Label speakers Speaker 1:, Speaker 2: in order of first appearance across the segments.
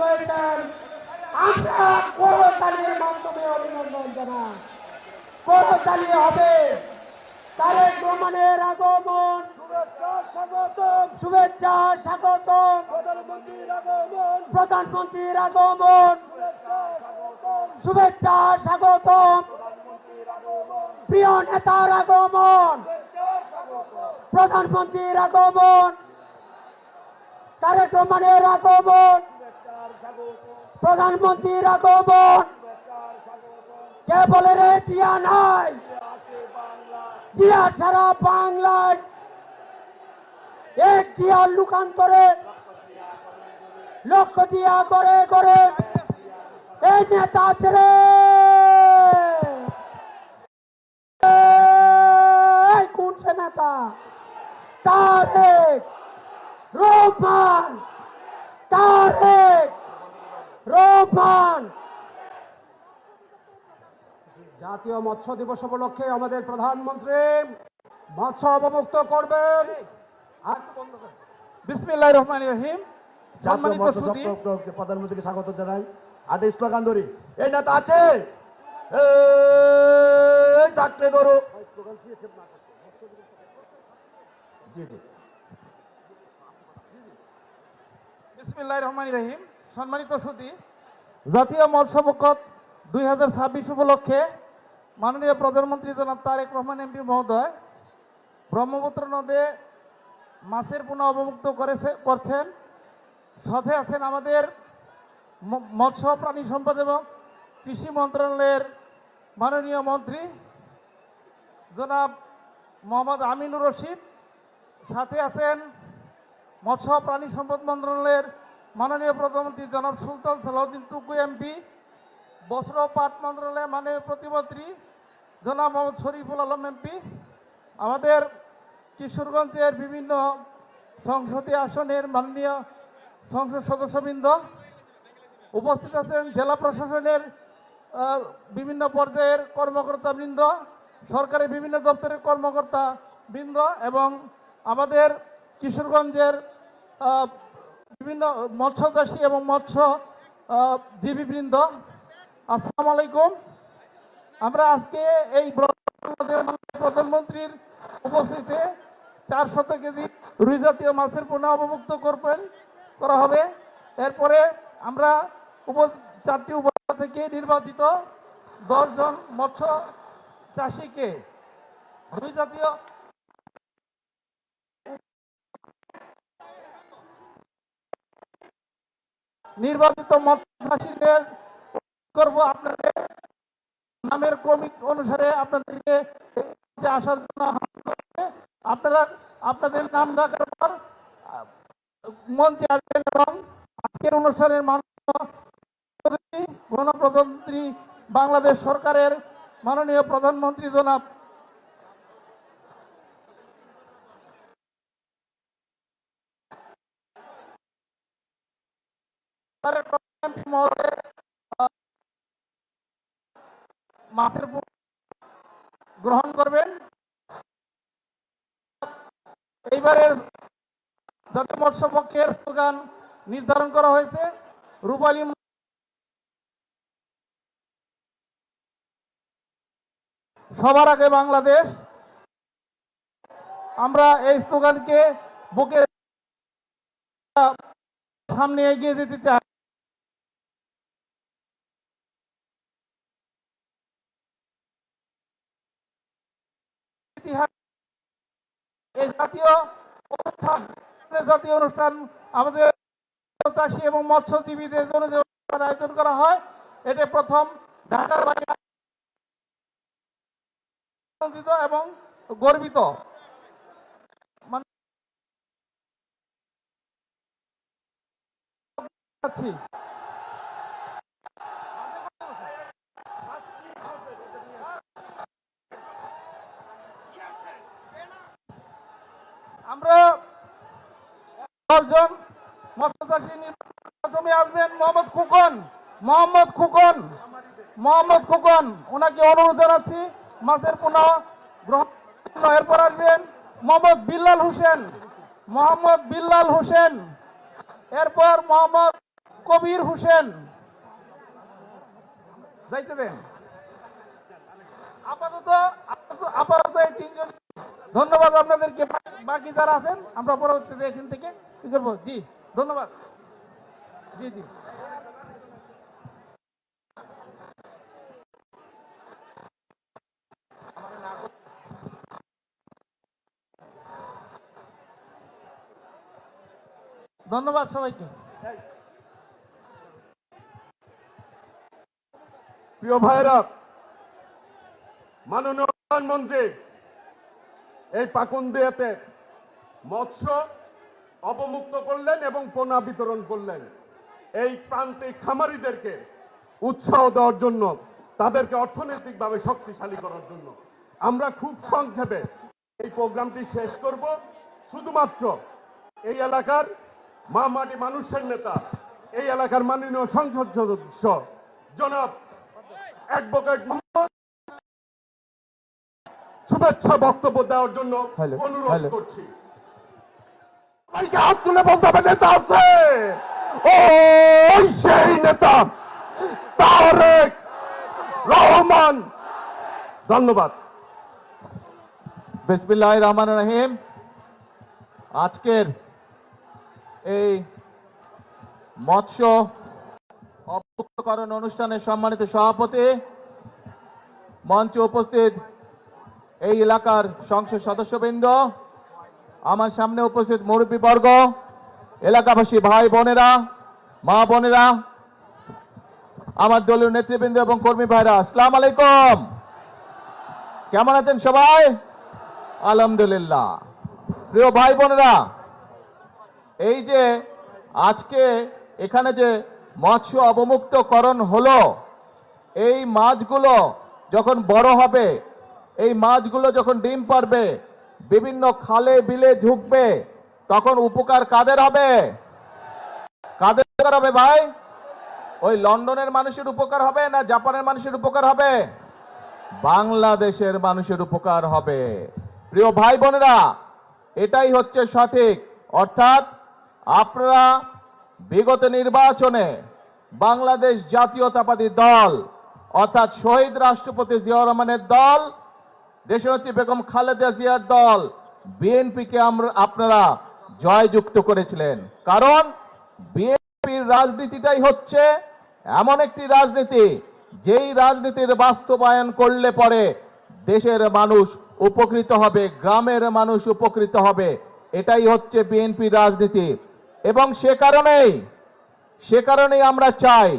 Speaker 1: হয়েছেন, আমরা করতালির মাধ্যমে অভিনন্দন জানাই। করতালি হবে। তারেক রহমানের আগমন, শুভেচ্ছা স্বাগতম, প্রধানমন্ত্রীর আগমন, শুভেচ্ছা স্বাগতম, প্রিয় নেতার আগমন, প্রধানমন্ত্রীর আগমন, তারেক রহমানের আগমন, প্রধানমন্ত্রীর আগমন। কে বলে রে জিয়া নাই? জিয়া সারা বাংলায় এক জিয়ার লুকান্তরে লক্ষ জিয়া করে করে এই নেতা ছেড়ে কোন সে নেতা? তারেক রহমান, তারেক রহমান। জাতীয় মৎস্য দিবস উপলক্ষে আমাদের প্রধানমন্ত্রী মৎস্য অবমুক্ত করবেন।
Speaker 2: বিসমিল্লাহির রহমানির রহিম।
Speaker 3: সম্মানিত প্রধানমন্ত্রীকে স্বাগত জানাই। আর স্লোগান ধরি, এই নেতা আছে ডাকলে ধরো। জি জি,
Speaker 2: বিসমিল্লাহির রহমানির রহিম। সম্মানিত সুধী, জাতীয় মৎস্য বকত 2026 উপলক্ষে মাননীয় প্রধানমন্ত্রী জনাব তারেক রহমান এমপি মহোদয় ব্রহ্মপুত্র নদে মাছের পোনা অবমুক্ত করছেন। সাথে আছেন আমাদের মৎস্য প্রাণী সম্পদ এবং কৃষি মন্ত্রণালয়ের মাননীয় মন্ত্রী জনাব মোহাম্মদ আমিনুর রশিদ। সাথে আছেন মৎস্য প্রাণী সম্পদ মন্ত্রণালয়ের মাননীয় প্রধানমন্ত্রী জনাব সুলতান সালাউদ্দিন টুকু এমপি, বস্ত্র পাট মন্ত্রণালয়ের মাননীয় প্রতিমন্ত্রী জনাব মোহাম্মদ শরীফুল আলম এমপি, আমাদের কিশোরগঞ্জের বিভিন্ন সংসদীয় আসনের মাননীয় সংসদ সদস্যবৃন্দ, উপস্থিত আছেন জেলা প্রশাসনের বিভিন্ন পর্যায়ের কর্মকর্তাবৃন্দ, সরকারের বিভিন্ন দপ্তরের কর্মকর্তাবৃন্দ এবং আমাদের কিশোরগঞ্জের বিভিন্ন মৎস্যচাষী এবং মৎস্যজীবীবৃন্দ, আসসালামু আলাইকুম। আমরা আজকে এই প্রধানমন্ত্রীর উপস্থিতিতে 400 কেজি রুই জাতীয় মাছের পোনা অবমুক্ত করা হবে। এরপরে আমরা 4টি উপজেলা থেকে নির্বাচিত 10 জন মৎস্য চাষীকে রুই জাতীয় নির্বাচিত মৎস্য চাষীদের করব আপনাদের নামের ক্রমিক অনুসারে আপনাদেরকে আসার জন্য আপনারা আপনাদের নাম ডাকার পর মঞ্চে আসবেন এবং আজকের অনুষ্ঠানের গণপ্রজাতন্ত্রী বাংলাদেশ সরকারের মাননীয় প্রধানমন্ত্রী জনাব মাছের গ্রহণ করবেন। এইবারের জাতীয় মৎস্য পক্ষের স্লোগান নির্ধারণ করা হয়েছে, রূপালী সবার আগে বাংলাদেশ। আমরা এই স্লোগানকে বুকে সামনে এগিয়ে যেতে চাই। এই জাতীয় অনুষ্ঠান আমাদের চাষী এবং মৎস্যজীবীদের জন্য যে আয়োজন করা হয়, এটা প্রথম ঢাকার বাইরে এবং গর্বিত। আমরা 10 জন মৎস্যচাষী প্রথমে আসবেন মোহাম্মদ খোকন, ওনাকে অনুরোধ জানাচ্ছি মাছের পোনা গ্রহণ। এরপর আসবেন মোহাম্মদ বিল্লাল হোসেন, এরপর মোহাম্মদ কবির হোসেন যাইতে দেন। আপাতত এই তিনজন, ধন্যবাদ আপনাদেরকে। বাকি যারা আছেন আমরা পরবর্তীতে এখান থেকে কি করবো। জি ধন্যবাদ। জি জি ধন্যবাদ সবাইকে।
Speaker 3: প্রিয় ভাইরা, মাননীয় প্রধানমন্ত্রী এই পাকুন্দিয়াতে মৎস্য অবমুক্ত করলেন এবং পোনা বিতরণ করলেন। এই প্রান্তিক খামারিদেরকে উৎসাহ দেওয়ার জন্য, তাদেরকে অর্থনৈতিকভাবে শক্তিশালী করার জন্য আমরা খুব সংক্ষেপে এই প্রোগ্রামটি শেষ করব। শুধুমাত্র এই এলাকার মা মাটি মানুষের নেতা, এই এলাকার মাননীয় সংসদ সদস্য জনাব অ্যাডভোকেট মোহাম্মদ শুভেচ্ছা বক্তব্য দেওয়ার জন্য অনুরোধ করছি। সবাইকে হাত তুলে বলতে হবে নেতা আছে, ওই সেই নেতা তারেক রহমান। ধন্যবাদ।
Speaker 2: বিসমিল্লাহির রহমানির রহিম। আজকের এই মৎস্য অবমুক্তকরণ অনুষ্ঠানের সম্মানিত সভাপতি, মঞ্চে উপস্থিত এই এলাকার সংসদ সদস্যবৃন্দ, আমার সামনে উপস্থিত মুরব্বীবর্গ, এলাকাবাসী ভাই বোনেরা, মা বোনেরা, আমার দলীয় নেতৃবৃন্দ এবং কর্মী ভাইরা, আসসালামু আলাইকুম। কেমন আছেন সবাই? আলহামদুলিল্লাহ। প্রিয় ভাই বোনেরা, এই যে আজকে এখানে যে মৎস্য অবমুক্তকরণ হলো, এই মাছগুলো যখন বড় হবে, এই মাছগুলো যখন ডিম পারবে, বিভিন্ন খালে বিলে ঢুকবে, তখন উপকার কাদের হবে? কাদের হবে ভাই? ওই লন্ডনের মানুষের উপকার হবে না জাপানের মানুষের উপকার হবে? বাংলাদেশের মানুষের উপকার হবে। প্রিয় ভাই বোনেরা, এটাই হচ্ছে সঠিক। অর্থাৎ আপনারা বিগত নির্বাচনে বাংলাদেশ জাতীয়তাবাদী দল, অর্থাৎ শহীদ রাষ্ট্রপতি জিয়াউর রহমানের দল, দেশনেত্রী বেগম খালেদা জিয়ার দল বিএনপিকে আপনারা জয়যুক্ত করেছিলেন। কারণ বিএনপির রাজনীতিটাই হচ্ছে এমন একটি রাজনীতি, যেই রাজনীতির বাস্তবায়ন করলে পরে দেশের মানুষ উপকৃত হবে, গ্রামের মানুষ উপকৃত হবে। এটাই হচ্ছে বিএনপির রাজনীতি। এবং সে কারণেই আমরা চাই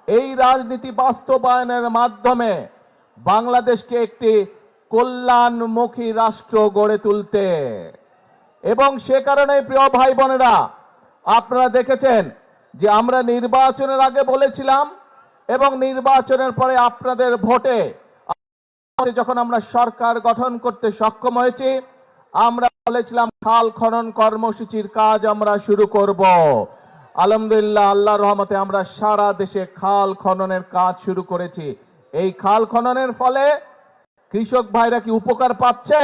Speaker 2: এই রাজনীতি বাস্তবায়নের মাধ্যমে বাংলাদেশকে একটি কল্যাণমুখী রাষ্ট্র গড়ে তুলতে। এবং সে কারণে প্রিয় ভাই বোনেরা, আপনারা দেখেছেন যে আমরা নির্বাচনের আগে বলেছিলাম এবং নির্বাচনের পরে আপনাদের ভোটে যখন আমরা সরকার গঠন করতে সক্ষম হয়েছি, আমরা বলেছিলাম খাল খনন কর্মসূচির কাজ আমরা শুরু করব। আলহামদুলিল্লাহ, আল্লাহর রহমতে আমরা সারা দেশে খাল খননের কাজ শুরু করেছি। এই খাল খননের ফলে কৃষক ভাইরা কি উপকার পাচ্ছে?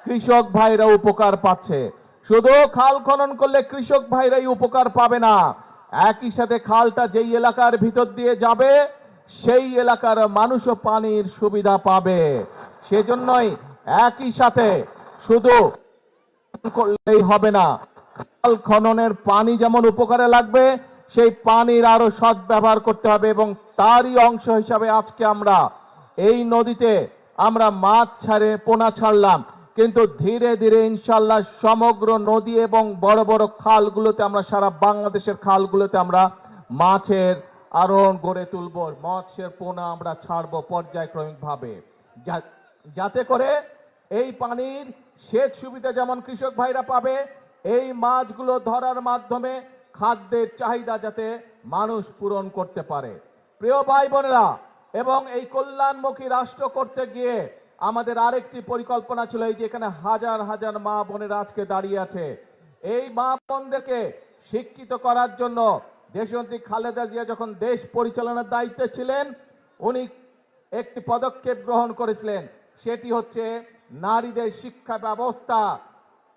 Speaker 2: কৃষক ভাইরা উপকার পাচ্ছে। শুধু খাল খনন করলে কৃষক ভাইরাই উপকার পাবে না, একই সাথে খালটা যেই এলাকার ভিতর দিয়ে যাবে সেই এলাকার মানুষও পানির সুবিধা পাবে। সেজন্যই একই সাথে শুধু করলেই হবে না, খাল খননের পানি যেমন উপকারে লাগবে, সেই পানির আরো সৎ ব্যবহার করতে হবে। এবং তারই অংশ হিসাবে আজকে আমরা এই নদীতে আমরা মাছ ছাড়ে পোনা ছাড়লাম, কিন্তু ধীরে ধীরে ইনশাল্লাহ সমগ্র নদী এবং বড় বড় খালগুলোতে আমরা, সারা বাংলাদেশের খালগুলোতে আমরা মাছের আরোহণ গড়ে তুলব, মৎস্যের পোনা আমরা ছাড়বো পর্যায়ক্রমিক ভাবে, যাতে করে এই পানির সেচ সুবিধা যেমন কৃষক ভাইরা পাবে, এই মাছগুলো ধরার মাধ্যমে খাদ্যের চাহিদা যাতে মানুষ পূরণ করতে পারে। প্রিয় ভাই বোনেরা, এবং এই কল্যাণমুখী রাষ্ট্র করতে গিয়ে আমাদের আরেকটি পরিকল্পনা ছিল, এই যে এখানে হাজার হাজার মা বোনেরা আজকে দাঁড়িয়ে আছে, এই মা বোনদেরকে শিক্ষিত করার জন্য দেশনেত্রী খালেদা জিয়া যখন দেশ পরিচালনার দায়িত্বে ছিলেন, উনি একটি পদক্ষেপ গ্রহণ করেছিলেন, সেটি হচ্ছে নারীদের শিক্ষা ব্যবস্থা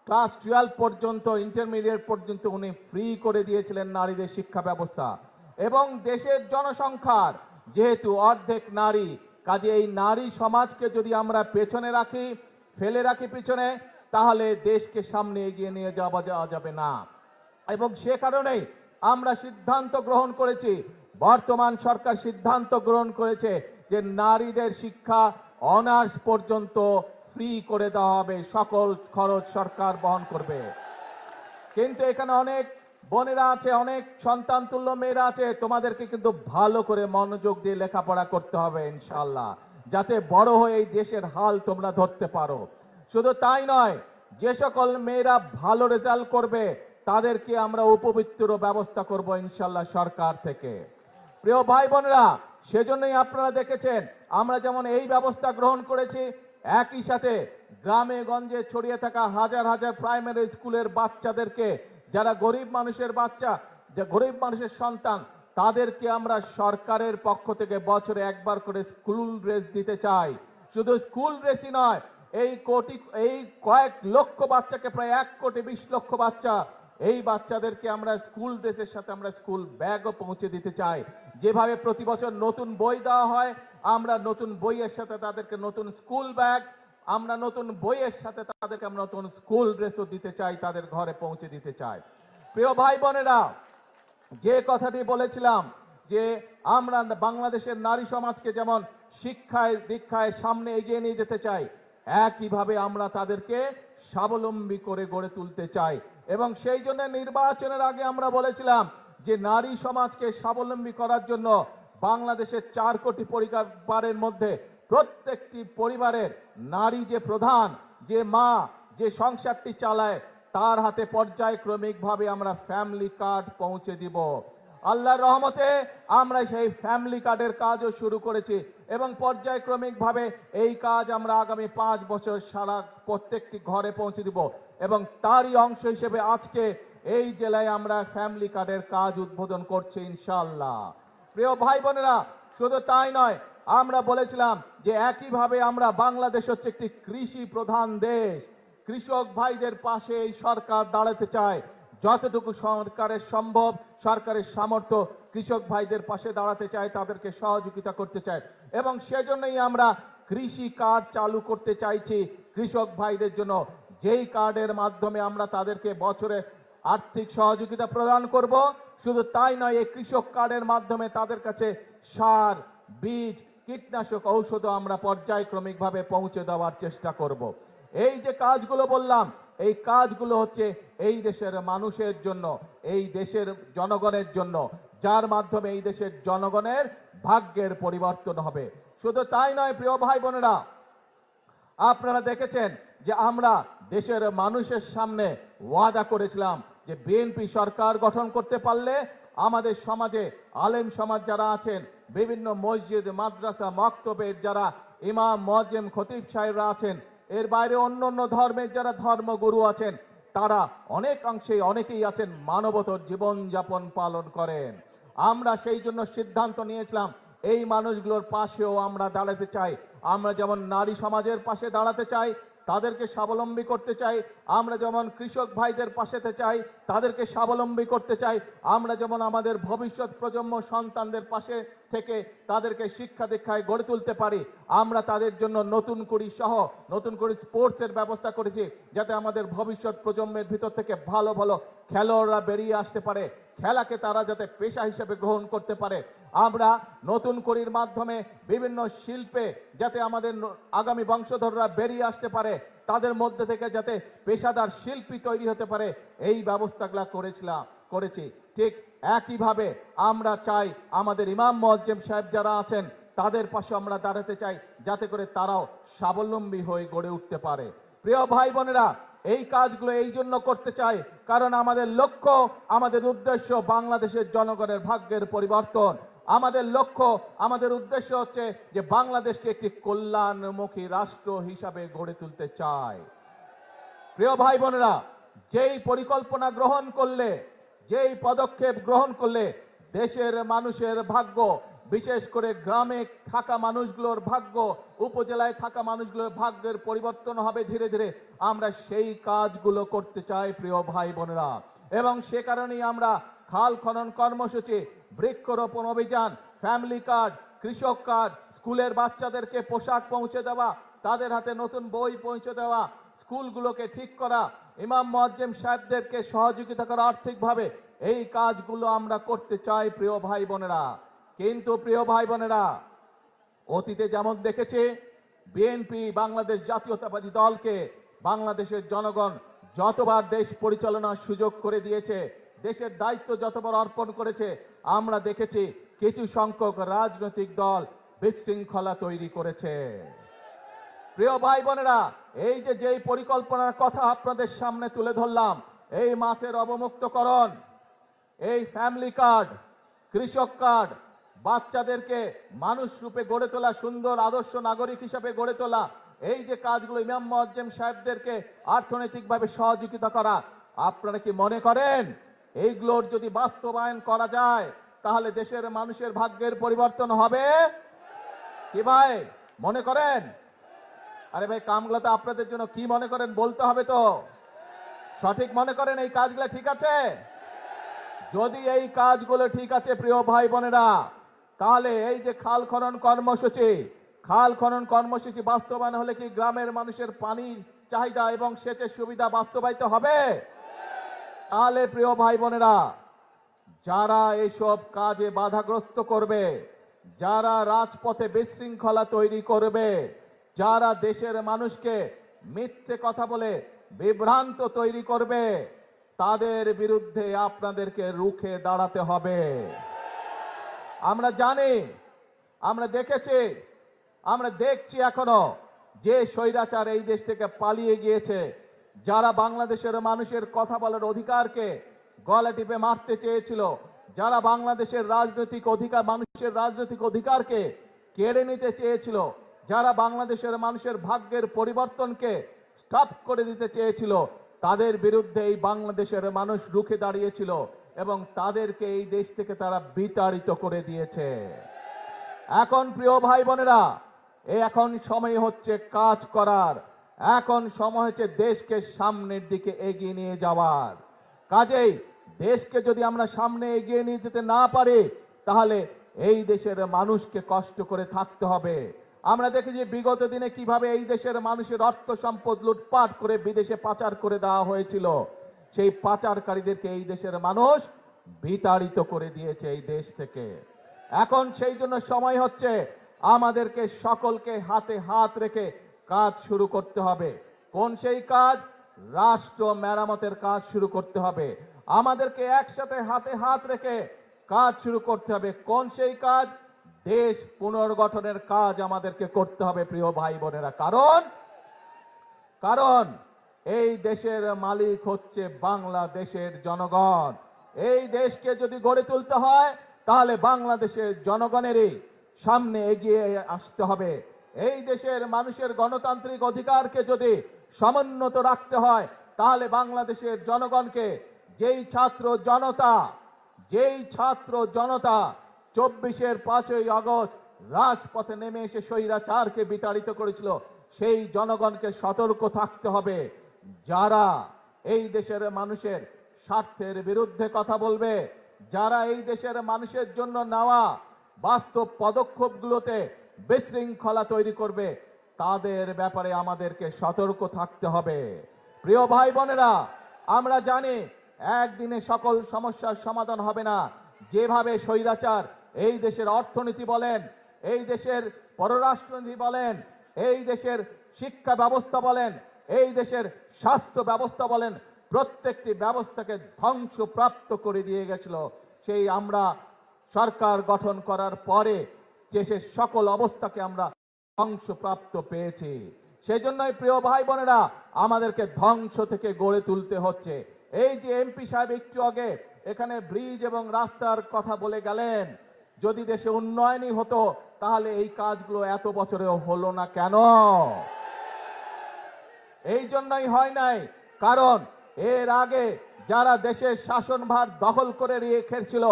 Speaker 2: ক্লাস 12 পর্যন্ত, ইন্টারমিডিয়েট পর্যন্ত উনি ফ্রি করে দিয়েছিলেন নারীদের শিক্ষা ব্যবস্থা। এবং দেশের জনসংখ্যার যেহেতু অর্ধেক নারী, কাজে এই নারী সমাজকে যদি আমরা পেছনে রাখি, ফেলে রাখি পিছনে, তাহলে দেশকে সামনে এগিয়ে নিয়ে যাওয়া যাবে না। এবং সে কারণেই আমরা সিদ্ধান্ত গ্রহণ করেছি, বর্তমান সরকার সিদ্ধান্ত গ্রহণ করেছে যে নারীদের শিক্ষা অনার্স পর্যন্ত ফ্রি করে দেওয়া হবে, সকল খরচ সরকার বহন করবে। কিন্তু এখানে অনেক বোনেরা আছে, অনেক সন্তান তুল্য মেয়েরা আছে, তোমাদেরকে কিন্তু ভালো করে মনোযোগ দিয়ে লেখাপড়া করতে হবে ইনশাআল্লাহ, যাতে বড় হয়ে এই দেশের হাল তোমরা ধরতে পারো। শুধু তাই নয়, যে সকল মেয়েরা ভালো রেজাল্ট করবে তাদেরকে আমরা উপবৃত্তির ব্যবস্থা করব ইনশাআল্লাহ সরকার থেকে। প্রিয় ভাই বোনেরা, সেজন্যই আপনারা দেখেছেন আমরা যেমন এই ব্যবস্থা গ্রহণ করেছি, একই সাথে গ্রামে গঞ্জে ছড়িয়ে থাকা হাজার হাজার প্রাইমারি স্কুলের বাচ্চাদেরকে, যারা গরিব মানুষের বাচ্চা, যে গরিব মানুষের সন্তান, তাদেরকে আমরা সরকারের পক্ষ থেকে বছরে একবার করে স্কুল ড্রেস দিতে চাই। শুধু স্কুল ড্রেসই নয়, এই কয়েক লক্ষ বাচ্চাকে, প্রায় 1,20,00,000 বাচ্চা, এই বাচ্চাদেরকে আমরা স্কুল ড্রেসের সাথে আমরা স্কুল ব্যাগও পৌঁছে দিতে চাই। যেভাবে প্রতি বছর নতুন বই দেওয়া হয়, আমরা নতুন বইয়ের সাথে তাদেরকে নতুন স্কুল ব্যাগ, আমরা নতুন বইয়ের সাথে তাদেরকে আমরা নতুন স্কুল ড্রেসও দিতে চাই, তাদের ঘরে পৌঁছে দিতে চাই। প্রিয় ভাই বোনেরা, যে কথাটি বলেছিলাম যে আমরা বাংলাদেশের নারী সমাজকে যেমন শিক্ষায় দীক্ষায় সামনে এগিয়ে নিয়ে যেতে চাই, একইভাবে আমরা তাদেরকে স্বাবলম্বী করে গড়ে তুলতে চাই। এবং সেই জন্য নির্বাচনের আগে আমরা বলেছিলাম যে নারী সমাজকে স্বাবলম্বী করার জন্য বাংলাদেশের 4 কোটি পরিবারের মধ্যে প্রত্যেকটি পরিবারের নারী যে প্রধান, যে মা, যে সংসারটি চালায়, তার হাতে পর্যায়ক্রমিকভাবে আমরা ফ্যামিলি কার্ড পৌঁছে দিব। আল্লাহর রহমতে আমরা সেই ফ্যামিলি কার্ডের কাজও শুরু করেছি এবং পর্যায়ক্রমিকভাবে এই কাজ আমরা আগামী 5 বছর সারা প্রত্যেকটি ঘরে পৌঁছে দিব। এবং তারই অংশ হিসেবে আজকে এই জেলায় আমরা ফ্যামিলি কার্ডের কাজ উদ্বোধন করছি ইনশাআল্লাহ। প্রিয় ভাই বোনেরা, শুধু তাই নয়, আমরা বলেছিলাম যে একইভাবে আমরা, বাংলাদেশ হচ্ছে একটি কৃষি প্রধান দেশ, কৃষক ভাইদের পাশে এই সরকার দাঁড়াতে চায়। যতটুকু সরকারের সম্ভব, সরকারের সামর্থ্য, কৃষক ভাইদের পাশে দাঁড়াতে চায়, তাদেরকে সহযোগিতা করতে চায়। এবং সেজন্যই আমরা কৃষি কার্ড চালু করতে চাইছি কৃষক ভাইদের জন্য, যেই কার্ডের মাধ্যমে আমরা তাদেরকে বছরে আর্থিক সহযোগিতা প্রদান করব। শুধু তাই নয়, এই কৃষক কার্ডের মাধ্যমে তাদের কাছে সার, বীজ, কীটনাশক, ঔষধও আমরা পর্যায়ক্রমিকভাবে পৌঁছে দেওয়ার চেষ্টা করব। এই যে কাজগুলো বললাম, এই কাজগুলো হচ্ছে এই দেশের মানুষের জন্য, এই দেশের জনগণের জন্য, যার মাধ্যমে এই দেশের জনগণের ভাগ্যের পরিবর্তন হবে। শুধু তাই নয় প্রিয় ভাই বোনেরা, আপনারা দেখেছেন যে আমরা দেশের মানুষের সামনে ওয়াদা করেছিলাম যে বিএনপি সরকার গঠন করতে পারলে আমাদের সমাজে আলেম সমাজ যারা আছেন, বিভিন্ন মসজিদ, মাদ্রাসা, মক্তবের যারা ইমাম, মুয়াজ্জিম, খতিব সাহেবরা আছেন, এর বাইরে অন্য অন্য ধর্মের যারা ধর্মগুরু আছেন, তারা অনেকেই আছেন মানবতর জীবনযাপন পালন করেন। আমরা সেই জন্য সিদ্ধান্ত নিয়েছিলাম এই মানুষগুলোর পাশেও আমরা দাঁড়াতে চাই। আমরা যেমন নারী সমাজের পাশে দাঁড়াতে চাই, তাদেরকে স্বাবলম্বী করতে চাই, আমরা যেমন কৃষক ভাইদের পাশে চাই, তাদেরকে স্বাবলম্বী করতে চাই, আমরা যেমন আমাদের ভবিষ্যৎ প্রজন্ম সন্তানদের পাশে থেকে তাদেরকে শিক্ষা দীক্ষায় গড়ে তুলতে পারি, আমরা তাদের জন্য নতুন করে স্পোর্টসের ব্যবস্থা করেছি, যাতে আমাদের ভবিষ্যৎ প্রজন্মের ভিতর থেকে ভালো ভালো খেলোয়াড়রা বেরিয়ে আসতে পারে, খেলাকে তারা যাতে পেশা হিসেবে গ্রহণ করতে পারে। আমরা নতুন করির মাধ্যমে বিভিন্ন শিল্পে যাতে আমাদের আগামী বংশধররা বেরিয়ে আসতে পারে, তাদের মধ্যে থেকে যাতে পেশাদার শিল্পী তৈরি হতে পারে, এই ব্যবস্থাগুলো করেছি। ঠিক একইভাবে আমরা চাই আমাদের ইমাম, মুয়াজ্জিম সাহেব যারা আছেন, তাদের পাশে আমরা দাঁড়াতে চাই, যাতে করে তারাও স্বাবলম্বী হয়ে গড়ে উঠতে পারে। প্রিয় ভাই বোনেরা, এই কাজগুলো এই জন্য করতে চাই কারণ আমাদের লক্ষ্য, আমাদের উদ্দেশ্য বাংলাদেশের জনগণের ভাগ্যের পরিবর্তন। আমাদের লক্ষ্য, আমাদের উদ্দেশ্য হচ্ছে যে বাংলাদেশকে একটি কল্যাণমুখী রাষ্ট্র হিসাবে গড়ে তুলতে চাই। প্রিয় ভাই বোনেরা, যেই পরিকল্পনা গ্রহণ করলে, যেই পদক্ষেপ গ্রহণ করলে দেশের মানুষের ভাগ্য, বিশেষ করে গ্রামে থাকা মানুষগুলোর ভাগ্য, উপজেলায় থাকা মানুষগুলোর ভাগ্যের পরিবর্তন হবে ধীরে ধীরে। আমরা সেই কাজগুলো করতে চাই প্রিয় ভাই বোনেরা, এবং সে কারণেই আমরা খাল খনন কর্মসূচি, বৃক্ষরোপণ অভিযান, ফ্যামিলি কার্ড, কৃষক কার্ড, স্কুলের বাচ্চাদেরকে পোশাক পৌঁছে দেওয়া, তাদের হাতে নতুন বই পৌঁছে দেওয়া, স্কুলগুলোকে ঠিক করা, ইমাম মুয়াজ্জিম সাহেবদেরকে সহযোগিতা করা আর্থিকভাবে, এই কাজগুলো আমরা করতে চাই প্রিয় ভাই বোনেরা। কিন্তু প্রিয় ভাই বোনেরা, অতীতে যেমন দেখেছে বিএনপি বাংলাদেশ জাতীয়তাবাদী দলকে বাংলাদেশের জনগণ যতবার দেশ পরিচালনার সুযোগ করে দিয়েছে, দেশের দায়িত্ব যতবার অর্পণ করেছে, আমরা দেখেছি কিছু সংখ্যক রাজনৈতিক দল বিশৃঙ্খলা তৈরি করেছে। প্রিয় ভাই বোনেরা, এই যেই পরিকল্পনার কথা আপনাদের সামনে তুলে ধরলাম, এই মাছের অবমুক্তকরণ, এই ফ্যামিলি কার্ড, কৃষক কার্ড, বাচ্চাদেরকে মানুষ রূপে গড়ে তোলা, সুন্দর আদর্শ নাগরিক হিসাবে গড়ে তোলা, এই যে কাজগুলো, ইমাম মুয়াজ্জিম সাহেবদেরকে অর্থনৈতিকভাবে সহযোগিতা করা, আপনারা কি মনে করেন এইগুলোর যদি বাস্তবায়ন করা যায় তাহলে দেশের মানুষের ভাগ্যের পরিবর্তন হবে? কি ভাই মনে করেন? আরে ভাই, কামগুলো তো আপনাদের জন্য, কি মনে করেন বলতে হবে তো। সঠিক মনে করেন এই কাজগুলো ঠিক আছে? যদি এই কাজগুলো ঠিক আছে প্রিয় ভাই বোনেরা, তাহলে এই যে খাল খনন কর্মসূচি বাস্তবায়ন হলে কি গ্রামের মানুষের পানির চাহিদা এবং সেচের সুবিধা বাস্তবায়িত হবে? তাহলে প্রিয় ভাই বোনেরা, যারা এইসব কাজে বাধাগ্রস্ত করবে, যারা রাজপথে বিশৃঙ্খলা তৈরি করবে, যারা দেশের মানুষকে মিথ্যে কথা বলে বিভ্রান্ত তৈরি করবে, তাদের বিরুদ্ধে আপনাদেরকে রুখে দাঁড়াতে হবে। আমরা জানি, আমরা দেখেছি, আমরা দেখছি এখনো যে স্বৈরাচার এই দেশ থেকে পালিয়ে গিয়েছে, যারা বাংলাদেশের মানুষের কথা বলার অধিকারকে গলা টিপে মারতে চেয়েছিল, যারা বাংলাদেশের রাজনৈতিক অধিকার, মানুষের রাজনৈতিক অধিকারকে কেড়ে নিতে চেয়েছিল, যারা বাংলাদেশের মানুষের ভাগ্যের পরিবর্তনকে স্টপ করে দিতে চেয়েছিল, তাদের বিরুদ্ধে এই বাংলাদেশের মানুষ রুখে দাঁড়িয়েছিল এবং তাদেরকে এই দেশ থেকে তারা বিতাড়িত করে দিয়েছে। এখন প্রিয় ভাই বোনেরা, এখন সময় হচ্ছে কাজ করার, এখন সময় হচ্ছে দেশকে সামনের দিকে এগিয়ে নিয়ে যাওয়ার। কাজেই দেশকে যদি আমরা সামনে এগিয়ে নিয়ে যেতে না পারি, তাহলে এই দেশের মানুষকে কষ্ট করে থাকতে হবে। আমরা দেখেছি বিগত দিনে কিভাবে এই দেশের মানুষের অর্থ সম্পদ লুটপাট করে বিদেশে পাচার করে দেওয়া হয়েছিল। সেই পাচারকারীদেরকে এই দেশের মানুষ বিতাড়িত করে দিয়েছে এই দেশ থেকে। এখন সেই জন্য সময় হচ্ছে আমাদেরকে সকলকে হাতে হাত রেখে কাজ শুরু করতে হবে। কোন সেই কাজ? রাষ্ট্র মেরামতের কাজ শুরু করতে হবে। আমাদেরকে একসাথে হাতে হাত রেখে কাজ শুরু করতে হবে। কোন সেই কাজ? দেশ পুনর্গঠনের কাজ আমাদেরকে করতে হবে প্রিয় ভাই বোনেরা। কারণ এই দেশের মালিক হচ্ছে বাংলাদেশের জনগণ। এই দেশকে যদি গড়ে তুলতে হয় তাহলে বাংলাদেশের জনগণেরই সামনে এগিয়ে আসতে হবে। এই দেশের মানুষের গণতান্ত্রিক অধিকারকে যদি সমুন্নত রাখতে হয় তাহলে বাংলাদেশের জনগণকে, যেই ছাত্র জনতা 24-এর 5ই আগস্ট রাজপথে নেমে এসে স্বৈরাচারকে বিতাড়িত করেছিল, সেই জনগণকে সতর্ক থাকতে হবে। যারা এই দেশের মানুষের স্বার্থের বিরুদ্ধে কথা বলবে, যারা এই দেশের মানুষের জন্য নেওয়া বাস্তব পদক্ষেপগুলোতে বিশৃঙ্খলা তৈরি করবে, তাদের ব্যাপারে আমাদেরকে সতর্ক থাকতে হবে। প্রিয় ভাই বোনেরা, আমরা জানি একদিনে সকল সমস্যার সমাধান হবে না। যেভাবে স্বৈরাচার এই দেশের অর্থনীতি বলেন, এই দেশের পররাষ্ট্রনীতি বলেন, এই দেশের শিক্ষা ব্যবস্থা বলেন, এই দেশের স্বাস্থ্য ব্যবস্থা বলেন, প্রত্যেকটি ব্যবস্থাকে ধ্বংসপ্রাপ্ত করে দিয়ে গেছিল। সেই আমরা সরকার গঠন করার পরে দেশের সকল অবস্থাকে আমরা ধ্বংসপ্রাপ্ত পেয়েছি। সেজন্যই প্রিয় ভাই বোনেরা, আমাদেরকে ধ্বংস থেকে গড়ে তুলতে হচ্ছে। এই যে এমপি সাহেব একটু আগে এখানে ব্রিজ এবং রাস্তার কথা বলে গেলেন, যদি দেশে উন্নয়নই হতো তাহলে এই কাজগুলো এত বছরেও হলো না কেন? এই জন্যই হয় নাই, কারণ এর আগে যারা দেশের শাসনভার দখল করে রেখেছিল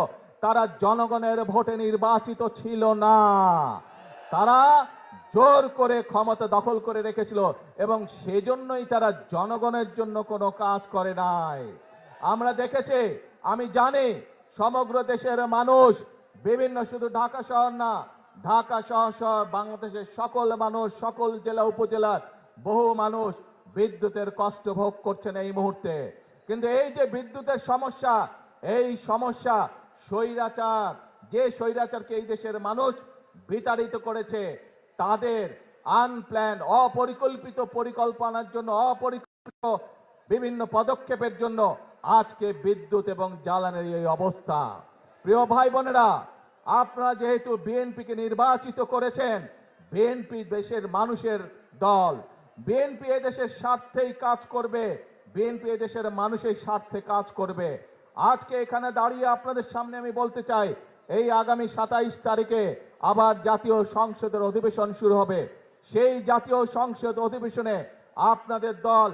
Speaker 2: তারা জনগণের ভোটে নির্বাচিত ছিল না, তারা জোর করে ক্ষমতা দখল করে রেখেছিল এবং সেজন্যই তারা জনগণের জন্য কোনো কাজ করে নাই। আমরা দেখেছি, আমি জানি সমগ্র দেশের মানুষ, বিভিন্ন শুধু ঢাকা শহর না, ঢাকা সহ বাংলাদেশের সকল মানুষ, সকল জেলা উপজেলার বহু মানুষ বিদ্যুতের কষ্ট ভোগ করছেন এই মুহূর্তে। কিন্তু এই যে বিদ্যুতের সমস্যা, এই সমস্যা স্বৈরাচার, যে স্বৈরাচারকে এই দেশের মানুষ বিতাড়িত করেছে, তাদের আনপ্ল্যান, অপরিকল্পিত পরিকল্পনার জন্য, অপরিকল্পিত বিভিন্ন পদক্ষেপের জন্য আজকে বিদ্যুৎ এবং জ্বালানির এই অবস্থা। প্রিয় ভাই বোনেরা, আপনারা যেহেতু বিএনপিকে নির্বাচিত করেছেন, বিএনপি দেশের মানুষের দল, বিএনপি এদেশের স্বার্থেই কাজ করবে, বিএনপি এদেশের মানুষের স্বার্থে কাজ করবে। আজকে এখানে দাঁড়িয়ে আপনাদের সামনে আমি বলতে চাই, এই আগামী 27 তারিখে আবার জাতীয় সংসদের অধিবেশন শুরু হবে। সেই জাতীয় সংসদ অধিবেশনে আপনাদের দল,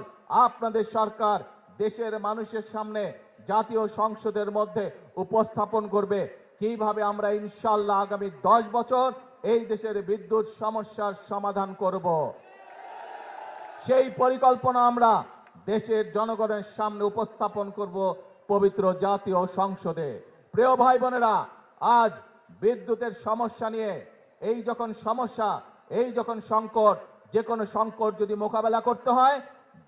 Speaker 2: আপনাদের সরকার দেশের মানুষের সামনে জাতীয় সংসদের মধ্যে উপস্থাপন করবে কিভাবে আমরা ইনশাআল্লাহ আগামী 10 বছর এই দেশের বিদ্যুৎ সমস্যার সমাধান করব। সেই পরিকল্পনা আমরা দেশের জনগণের সামনে উপস্থাপন করব পবিত্র জাতীয় সংসদে। প্রিয় ভাই বোনেরা, আজ বিদ্যুতের সমস্যা নিয়ে এই যখন সমস্যা, এই যখন সংকট, যে কোনো সংকট যদি মোকাবেলা করতে হয়,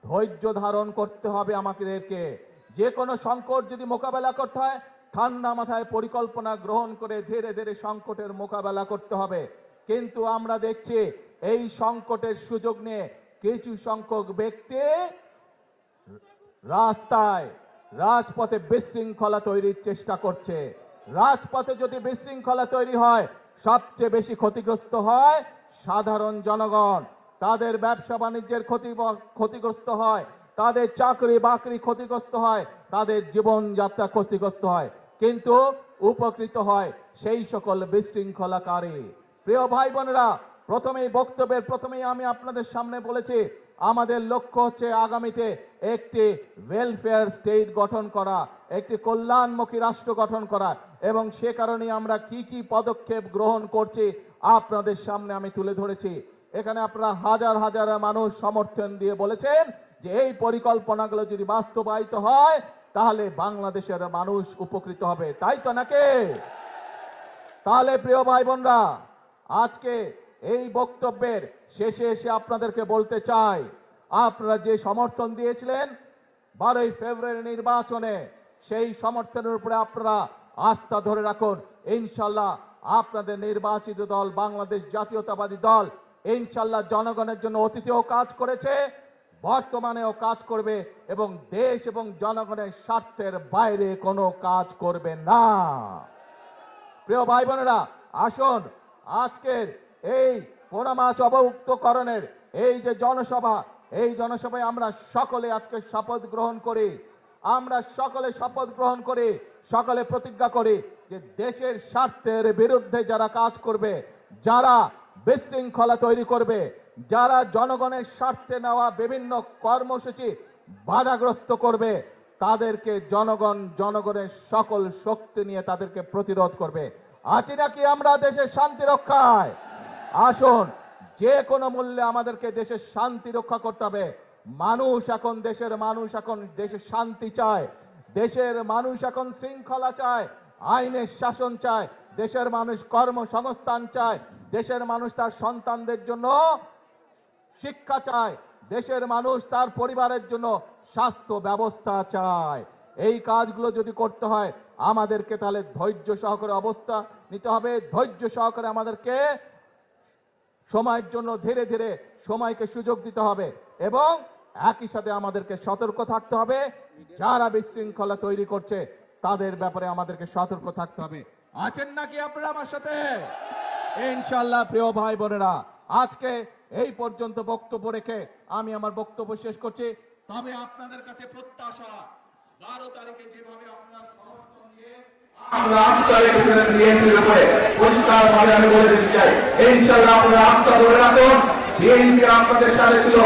Speaker 2: ধৈর্য ধারণ করতে হবে আমাদেরকে। যে কোনো সংকট যদি মোকাবেলা করতে হয়, ঠান্ডা মাথায় পরিকল্পনা গ্রহণ করে ধীরে ধীরে সংকটের মোকাবেলা করতে হবে। কিন্তু আমরা দেখছি এই সংকটের সুযোগ নিয়ে কিছু সংখ্যক ব্যক্তি রাস্তায়, রাজপথে বিশৃঙ্খলা তৈরির চেষ্টা করছে। রাজপথে যদি বিশৃঙ্খলা তৈরি হয়, সবচেয়ে বেশি ক্ষতিগ্রস্ত হয় সাধারণ জনগণ। তাদের ব্যবসা বাণিজ্যের ক্ষতিগ্রস্ত হয়, তাদের চাকরি বাকরি ক্ষতিগ্রস্ত হয়, তাদের জীবনযাত্রা ক্ষতিগ্রস্ত হয়, কিন্তু উপকৃত হয় সেই সকল বিশৃঙ্খলাকারী। প্রিয় ভাই বোনেরা, প্রথমেই বক্তব্যের প্রথমেই আমি আপনাদের সামনে বলেছি, আমাদের লক্ষ্য হচ্ছে আগামীতে একটি ওয়েলফেয়ার স্টেট গঠন করা, একটি কল্যাণমুখী রাষ্ট্র গঠন করা, এবং সে কারণে আমরা কি কি পদক্ষেপ গ্রহণ করছি আপনাদের সামনে আমি তুলে ধরেছি। এখানে আপনারা হাজার হাজার মানুষ সমর্থন দিয়ে বলেছেন যে এই পরিকল্পনাগুলো যদি বাস্তবায়িত হয় তাহলে বাংলাদেশের মানুষ উপকৃত হবে, তাই তো নাকি? তাহলে প্রিয় ভাই বোনরা, আজকে এই বক্তব্যের শেষে এসে আপনাদেরকে বলতে চাই, আপনারা যে সমর্থন দিয়েছিলেন 12ই ফেব্রুয়ারি নির্বাচনে, সেই সমর্থনের উপরে আপনারা আস্থা ধরে রাখুন। ইনশাল্লাহ আপনাদের নির্বাচিত দল বাংলাদেশ জাতীয়তাবাদী দল ইনশাল্লাহ জনগণের জন্য অতীতেও কাজ করেছে, বর্তমানেও কাজ করবে এবং দেশ এবং জনগণের স্বার্থের বাইরে কোনো কাজ করবে না। প্রিয় ভাই বোনেরা, আসুন আজকের এই 15 মার্চ অবমুক্তকরণের এই যে জনসভা, এই জনসভায় আমরা সকলে আজকে শপথ গ্রহণ করি। আমরা সকলে শপথ গ্রহণ করি, সকলে প্রতিজ্ঞা করি যে দেশের স্বার্থের বিরুদ্ধে যারা কাজ করবে, যারা বিশৃঙ্খলা তৈরি করবে, যারা জনগণের স্বার্থে নেওয়া বিভিন্ন কর্মসূচি বাধাগ্রস্ত করবে, তাদেরকে জনগণের সকল শক্তি নিয়ে তাদেরকে প্রতিরোধ করবে। আছি নাকি আমরা দেশের শান্তি রক্ষায়? আসুন, যে কোনো মূল্যে আমাদেরকে দেশের শান্তি রক্ষা করতে হবে। দেশের মানুষ এখন দেশের শান্তি চায়, দেশের মানুষ এখন শৃঙ্খলা চায়, আইনের শাসন চায়, দেশের মানুষ কর্মসংস্থান চায়, দেশের মানুষ তার সন্তানদের জন্য শিক্ষা চায়, দেশের মানুষ তার পরিবারের জন্য স্বাস্থ্য ব্যবস্থা চায়। এই কাজগুলো যদি করতে হয় আমাদেরকে তাহলে ধৈর্য সহকারে অবস্থা নিতে হবে, ধৈর্য সহকারে আমাদেরকে সময়ের জন্য ধীরে ধীরে সময়কে সুযোগ দিতে হবে এবং একই সাথে আমাদেরকে সতর্ক থাকতে হবে। যারা বিশৃঙ্খলা তৈরি করছে তাদের ব্যাপারে আমাদেরকে সতর্ক থাকতে হবে। আছেন নাকি আপনারা আমার সাথে? ইনশাআল্লাহ প্রিয় ভাই বোনেরা, আজকে এই পর্যন্ত বক্তব্য রেখে আমি আমার বক্তব্য শেষ করছি। তবে আপনাদের কাছে প্রত্যাশা, 12 তারিখে যেভাবে আপনারা সমর্থন দিয়ে আমরা আস্থা রেখেছিলেন বিএনপির উপরে, পরিষ্কারভাবে আমি বলে দিতে চাই, ইনশাআল্লাহ আপনারা আস্থা ধরে রাখুন। বিএনপি আপনাদের সাথে ছিল,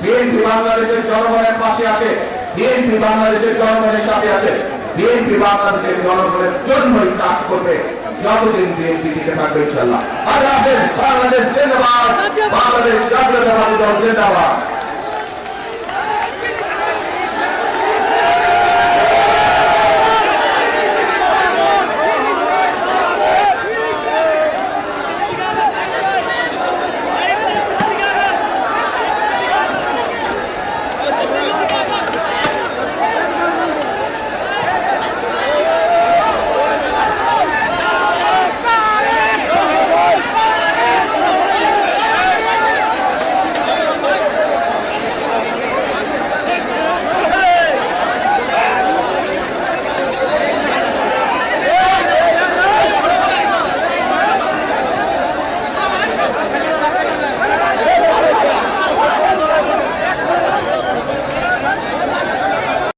Speaker 2: বিএনপি বাংলাদেশের জনগণের পাশে আছে, বিএনপি বাংলাদেশের জনগণের সাথে আছে। বিএনপি বাংলাদেশের জনগণের জন্যই কাজ করবে যতদিন বিএনপি টিকে থাকবে ইনশাআল্লাহ। আল্লাহ হাফেজ। বাংলাদেশ জিন্দাবাদ। বাংলাদেশ জাতীয়তাবাদী দল জিন্দাবাদ।